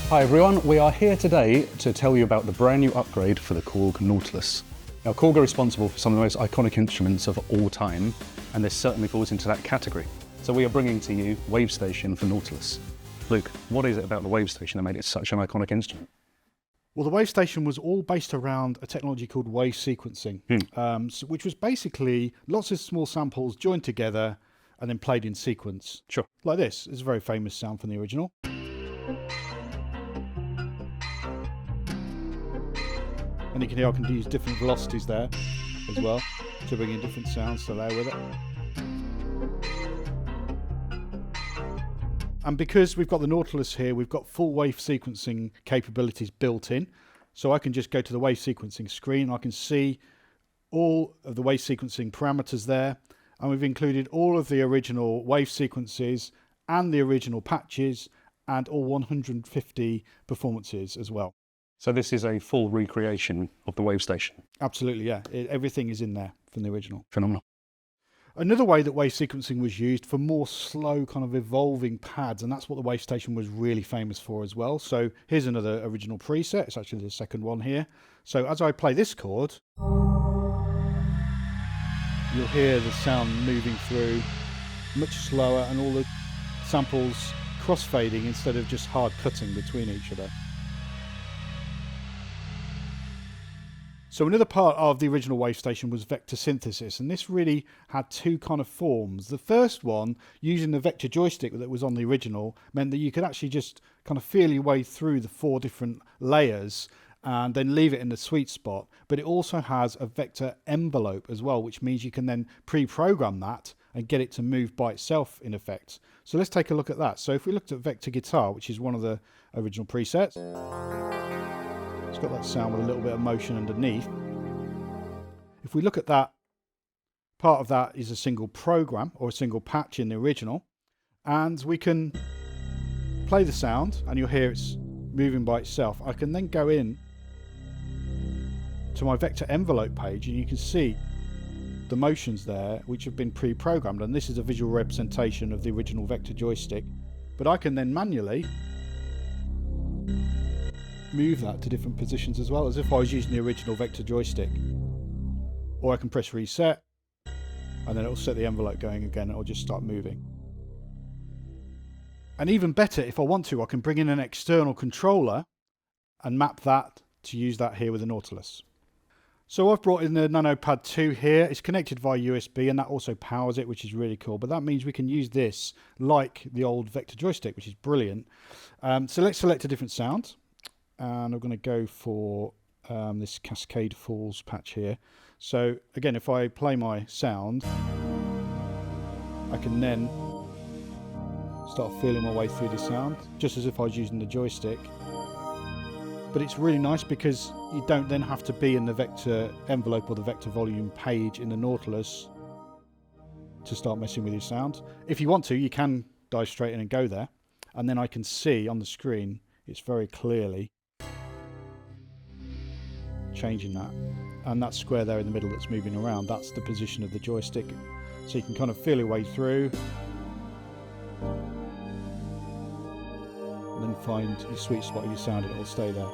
Hi everyone, we are here today to tell you about the brand new upgrade for the Korg Nautilus. Now Korg are responsible for some of the most iconic instruments of all time, and this certainly falls into that category. So we are bringing to you Wavestation for Nautilus. Luke, what is it about the Wavestation that made it such an iconic instrument? Well, the Wavestation was all based around a technology called wave sequencing, which was basically lots of small samples joined together and then played in sequence. Sure. Like this. It's a very famous sound from the original. And you can hear I can use different velocities there as well to bring in different sounds to layer with it. And because we've got the Nautilus here, we've got full wave sequencing capabilities built in. So I can just go to the wave sequencing screen. I can see all of the wave sequencing parameters there. And we've included all of the original wave sequences and the original patches and all 150 performances as well. So this is a full recreation of the Wavestation. Absolutely, yeah. Everything is in there from the original. Phenomenal. Another way that wave sequencing was used for more slow kind of evolving pads, and that's what the Wavestation was really famous for as well. So here's another original preset. It's actually the second one here. So as I play this chord, you'll hear the sound moving through much slower and all the samples crossfading instead of just hard cutting between each other. So another part of the original Wavestation was vector synthesis, and this really had two kind of forms. The first one, using the vector joystick that was on the original, meant that you could actually just kind of feel your way through the 4 different layers and then leave it in the sweet spot. But it also has a vector envelope as well, which means you can then pre-program that and get it to move by itself in effect. So let's take a look at that. So if we looked at vector guitar, which is one of the original presets, it's got that sound with a little bit of motion underneath. If we look at that, part of that is a single program or a single patch in the original, and we can play the sound and you'll hear it's moving by itself. I can then go in to my vector envelope page and you can see the motions there which have been pre-programmed, and this is a visual representation of the original vector joystick, but I can then manually move that to different positions as well, as if I was using the original vector joystick. Or I can press reset and then it'll set the envelope going again, and it'll just start moving. And even better, if I want to, I can bring in an external controller and map that to use that here with the Nautilus. So I've brought in the NanoPad 2 here. It's connected via USB and that also powers it, which is really cool. But that means we can use this like the old vector joystick, which is brilliant. So let's select a different sound. And I'm going to go for this Cascade Falls patch here. So again, if I play my sound, I can then start feeling my way through the sound, just as if I was using the joystick. But it's really nice because you don't then have to be in the vector envelope or the vector volume page in the Nautilus to start messing with your sound. If you want to, you can dive straight in and go there. And then I can see on the screen, it's very clearly changing that, and that square there in the middle that's moving around, that's the position of the joystick, so you can kind of feel your way through and then find your sweet spot of your sound and it'll stay there.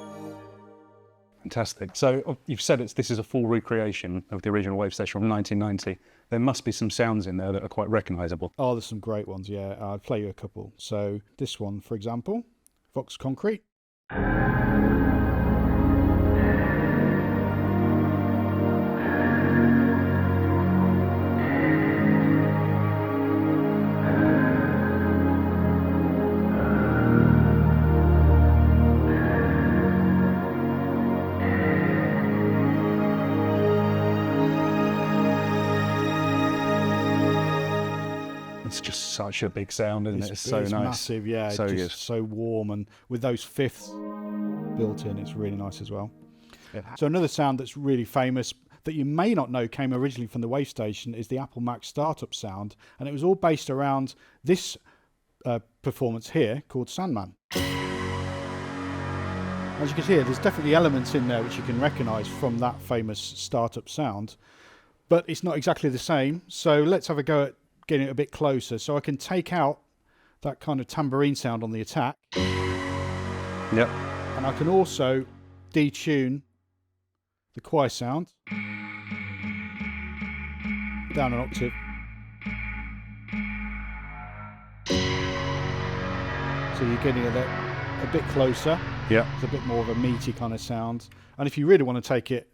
Fantastic. So you've said this is a full recreation of the original Wavestation from 1990. There must be some sounds in there that are quite recognisable. Oh, there's some great ones, yeah. I'll play you a couple. So this one, for example, Vox Concrete. It's just such a big sound, isn't it? It's so nice. Massive, yeah. So it's good. just so warm, and with those fifths built in, it's really nice as well. Yeah. So another sound that's really famous that you may not know came originally from the Wavestation is the Apple Mac startup sound, and it was all based around this performance here called Sandman. As you can hear, there's definitely elements in there which you can recognise from that famous startup sound, but it's not exactly the same. So let's have a go at getting it a bit closer. So I can take out that kind of tambourine sound on the attack. Yep. And I can also detune the choir sound down an octave. So you're getting a bit closer. Yeah. It's a bit more of a meaty kind of sound. And if you really want to take it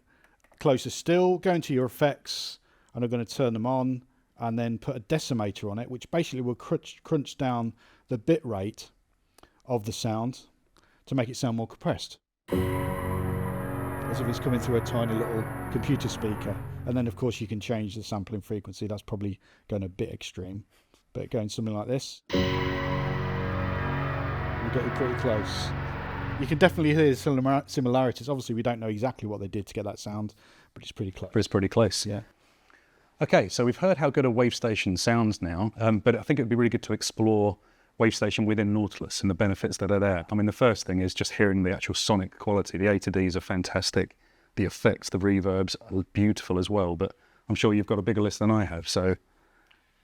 closer still, go into your effects, and I'm going to turn them on and then put a decimator on it, which basically will crunch down the bit rate of the sound to make it sound more compressed, as if it's coming through a tiny little computer speaker. And then of course you can change the sampling frequency. That's probably going a bit extreme, but going something like this will get you pretty close. You can definitely hear similarities. Obviously we don't know exactly what they did to get that sound, but it's pretty close. But it's pretty close. Yeah. Okay, so we've heard how good a Wavestation sounds now, but I think it'd be really good to explore Wavestation within Nautilus and the benefits that are there. I mean, the first thing is just hearing the actual sonic quality. The A to Ds are fantastic. The effects, the reverbs are beautiful as well, but I'm sure you've got a bigger list than I have. So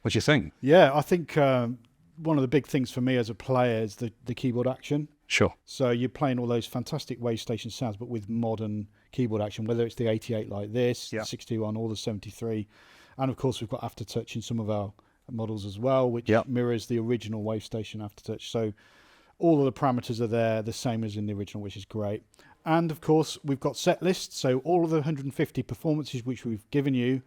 what do you think? Yeah, I think one of the big things for me as a player is the keyboard action. Sure. So you're playing all those fantastic Wavestation sounds, but with modern keyboard action, whether it's the 88 like this, the 61 or the 73. And of course, we've got aftertouch in some of our models as well, which mirrors the original Wavestation aftertouch. So all of the parameters are there, the same as in the original, which is great. And of course, we've got set lists. So all of the 150 performances which we've given you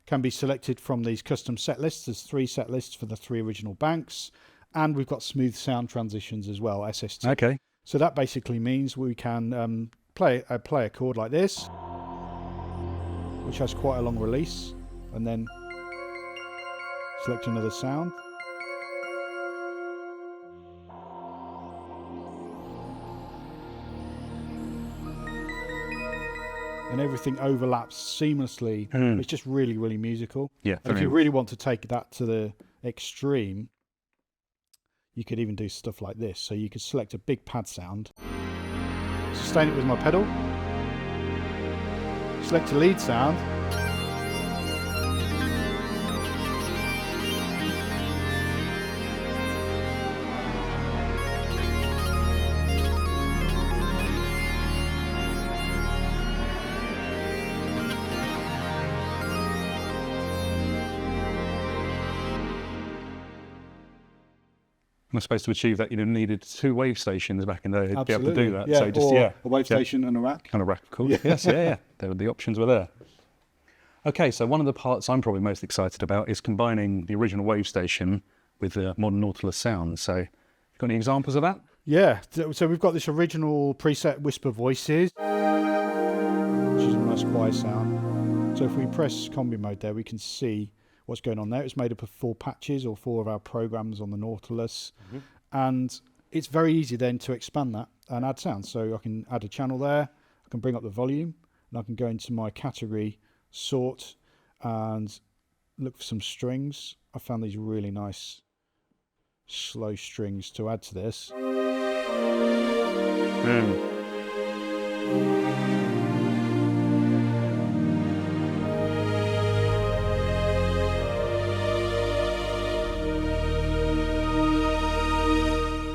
can be selected from these custom set lists. There's 3 set lists for the 3 original banks. And we've got smooth sound transitions as well, SST. Okay. So that basically means we can play a chord like this, which has quite a long release, and then select another sound. And everything overlaps seamlessly. It's just really, really musical. Yeah. And if you really want to take that to the extreme, you could even do stuff like this. So you could select a big pad sound, sustain it with my pedal, select a lead sound, And I suppose to achieve that, you needed 2 Wavestations back in the day to be able to do that. Yeah, So just, or a Wavestation and a rack. And a rack, of course. Yes, the options were there. Okay, so one of the parts I'm probably most excited about is combining the original Wavestation with the modern Nautilus sound. So, got any examples of that? Yeah, so we've got this original preset Whisper Voices, which is a nice quiet sound. So if we press combi mode there, we can see what's going on there. It's made up of 4 patches or 4 of our programs on the Nautilus. And it's very easy then to expand that and add sounds. So I can add a channel there, I can bring up the volume, and I can go into my category, sort, and look for some strings. I found these really nice slow strings to add to this.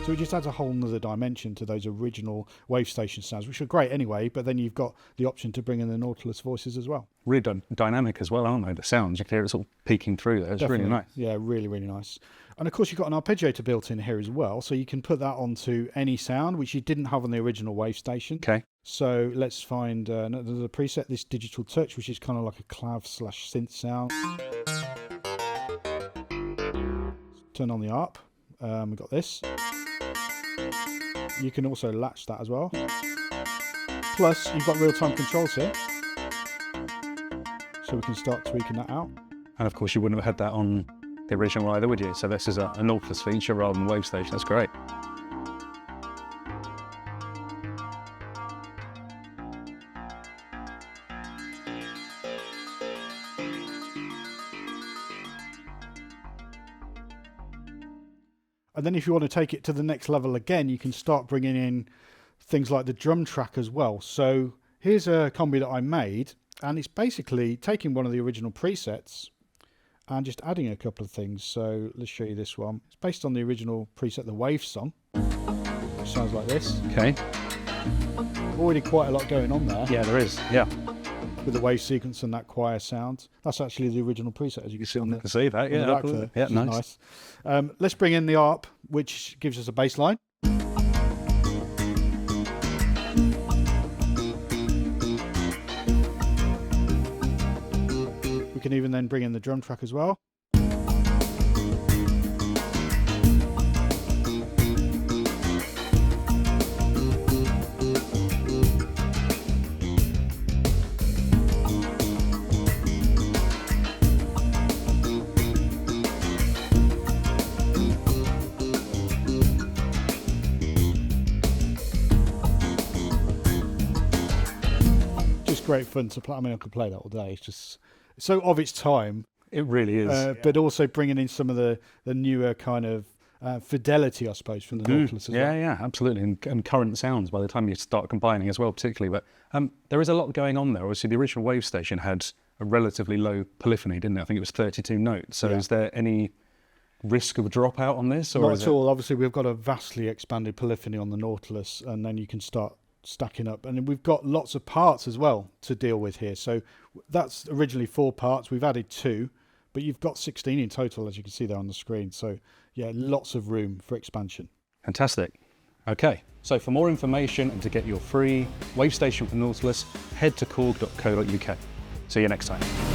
So it just adds a whole nother dimension to those original Wavestation sounds, which are great anyway, but then you've got the option to bring in the Nautilus voices as well. Really dynamic as well, aren't they? The sounds, you can hear it sort of peeking through there. It's Definitely. really nice. Yeah, really, really nice. And of course you've got an arpeggiator built in here as well, so you can put that onto any sound, which you didn't have on the original Wavestation. Okay. So let's find another preset, this Digital Touch, which is kind of like a clav/synth sound. Turn on the ARP. We've got this. You can also latch that as well. Plus, you've got real-time controls here. So we can start tweaking that out. And of course, you wouldn't have had that on the original either, would you? So this is a Nautilus feature rather than Wavestation. That's great. And then if you want to take it to the next level again, you can start bringing in things like the drum track as well. So here's a combi that I made, and it's basically taking one of the original presets and just adding a couple of things. So let's show you this one. It's based on the original preset, the Wave song, which sounds like this. Okay. Already quite a lot going on there. Yeah, there is. Yeah. With the wave sequence and that choir sound. That's actually the original preset, as you can see on the, I can see that. Yeah, on the rack absolutely. there. Yeah, Which nice. is nice. Let's bring in the ARP, which gives us a bass line. We can even then bring in the drum track as well. Great fun to play. I mean, I could play that all day. It's just so of its time. It really is. But also bringing in some of the newer kind of fidelity, I suppose, from the Nautilus as well. Yeah, absolutely. And current sounds by the time you start combining as well, particularly. But there is a lot going on there. Obviously, the original Wavestation had a relatively low polyphony, didn't it? I think it was 32 notes. So is there any risk of dropout on this? Or Not at all. Obviously, we've got a vastly expanded polyphony on the Nautilus, and then you can start stacking up, and we've got lots of parts as well to deal with here. So that's originally 4 parts, we've added 2, but you've got 16 in total, as you can see there on the screen. So yeah, lots of room for expansion. Fantastic. Okay, so for more information and to get your free Wavestation for Nautilus, head to korg.co.uk. See you next time.